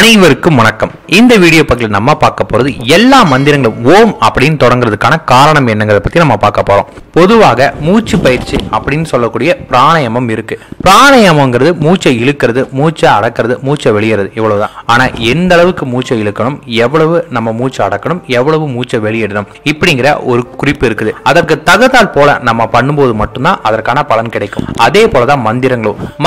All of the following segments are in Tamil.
அனைவருக்கும் வணக்கம். இந்த வீடியோ பக்கத்தில் நம்ம பார்க்க போறது எல்லா மந்திரங்களும் ஓம் அப்படின்னு தொடங்குறதுக்கான காரணம் என்னங்கிறத பத்தி நம்ம பார்க்க போறோம். பொதுவாக மூச்சு பயிற்சி அப்படின்னு சொல்லக்கூடிய பிராணாயாமம் இருக்கு. பிராணாயாமங்கிறது மூச்சை இழுக்கிறது, மூச்சை அடக்கிறது, மூச்சை வெளியேறது, இவ்வளவுதான். ஆனா எந்த அளவுக்கு மூச்சை இழுக்கணும், எவ்வளவு நம்ம மூச்சை அடக்கணும், எவ்வளவு மூச்சை வெளியிடணும் இப்படிங்கிற ஒரு குறிப்பு இருக்குது. அதற்கு தகுந்தால் போல நம்ம பண்ணும்போது மட்டும்தான் அதற்கான பலன் கிடைக்கும். அதே போலதான்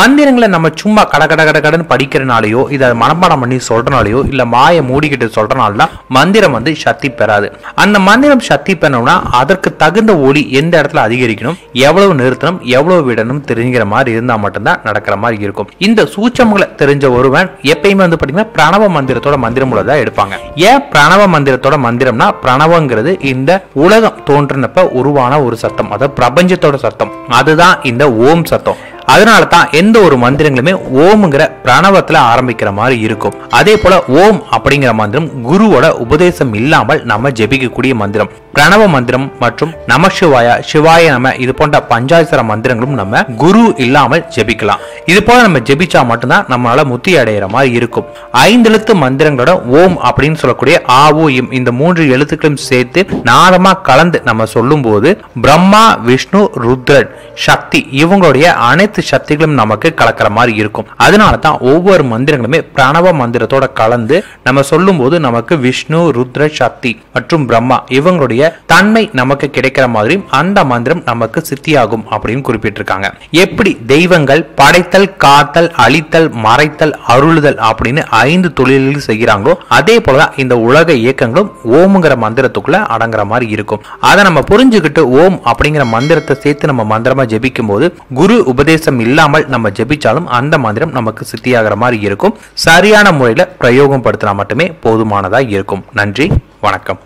மந்திரங்களை நம்ம சும்மா கடன்னு படிக்கிறனாலேயோ இதை மனப்பாடம் பண்ணி சொல்றனாலயோ இல்ல மாய மூடிக்கிட்டு சொல்றனால மந்திரம் சக்தி பெறாது. அந்த மந்திரம் சக்தி பெறணும்னா அதற்கு தகுந்த ஒளி எந்த இடத்துல அதிகரிக்கணும், எவ்வளவு நிறுத்தணும், எவ்வளவு விடணும் தெரிஞ்சுக்கிற மாதிரி இருந்தா மட்டும்தான் நடக்கிற மாதிரி இருக்கும். இந்த சூட்சமங்களை தெரிஞ்ச ஒருவன் எப்பயுமே பாத்தீங்கன்னா பிரணவ மந்திரத்தோட மந்திரம் உள்ளதா எடுப்பாங்க. ஏன் பிரணவ மந்திரத்தோட மந்திரம்னா, பிரணவங்கிறது இந்த உலகம் தோன்றினப்ப உருவான ஒரு சத்தம், அதாவது பிரபஞ்சத்தோட சத்தம், அதுதான் இந்த ஓம் சத்தம். அதனால தான் எந்த ஒரு மந்திரங்களுமே ஓம்ங்கிற பிரணவத்துல ஆரம்பிக்கிற மாதிரி இருக்கும். அதே போல ஓம் அப்படிங்கிற மந்திரம் குருவோட உபதேசம் இல்லாமல் நம்ம ஜெபிக்கக்கூடிய மந்திரம். பிரணவ மந்திரம் மற்றும் நம சிவாய, சிவாய நம, இது போன்ற பஞ்சாட்சர மந்திரங்களும் நம்ம குரு இல்லாமல் ஜெபிக்கலாம். இது போல நம்ம ஜெபிச்சா மட்டும்தான் நம்மளால முத்தி அடைகிற மாதிரி இருக்கும். 5 எழுத்து மந்திரங்களோட ஓம் அப்படின்னு சொல்லக்கூடிய ஆ ஊ இம் இந்த 3 எழுத்துக்களும் சேர்த்து நாதமா கலந்து நம்ம சொல்லும் போது பிரம்மா, விஷ்ணு, ருத்ரன், சக்தி இவங்களுடைய அனைத்து சக்திகளும் நமக்கு கலக்கிற மாதிரி இருக்கும். அதனால தான் ஒவ்வொரு மந்திரங்களுமே பிரணவ மந்திரத்தோட கலந்து நம்ம சொல்லும் போது நமக்கு விஷ்ணு, ருத்ர, சக்தி மற்றும் பிரம்மா இவங்களுடைய தன்மை நமக்கு கிடைக்கிற மாதிரி அந்த மந்திரம் நமக்கு சித்தியாகும் அப்படின்னு குறிப்பிட்டிருக்காங்க. எப்படி தெய்வங்கள் படைத்தல், காத்தல், அழித்தல், மறைத்தல், அருளுதல் அப்படின்னு 5 தொழில்கள் செய்கிறாங்களோ அதே போலதான் இந்த உலக இயக்கங்களும் ஓம்ங்கிற மந்திரத்துக்குள்ள அடங்குற மாதிரி இருக்கும். அதை நம்ம புரிஞ்சுக்கிட்டு ஓம் அப்படிங்கிற மந்திரத்தை சேர்த்து நம்ம மந்திரமா ஜெபிக்கும் போது குரு உபதேசம் இல்லாமல் நம்ம ஜெபிச்சாலும் அந்த மந்திரம் நமக்கு சித்தியாகிற மாதிரி இருக்கும். சரியான முறையில் பிரயோகம் படுத்தினா மட்டுமே போதுமானதா இருக்கும். நன்றி, வணக்கம்.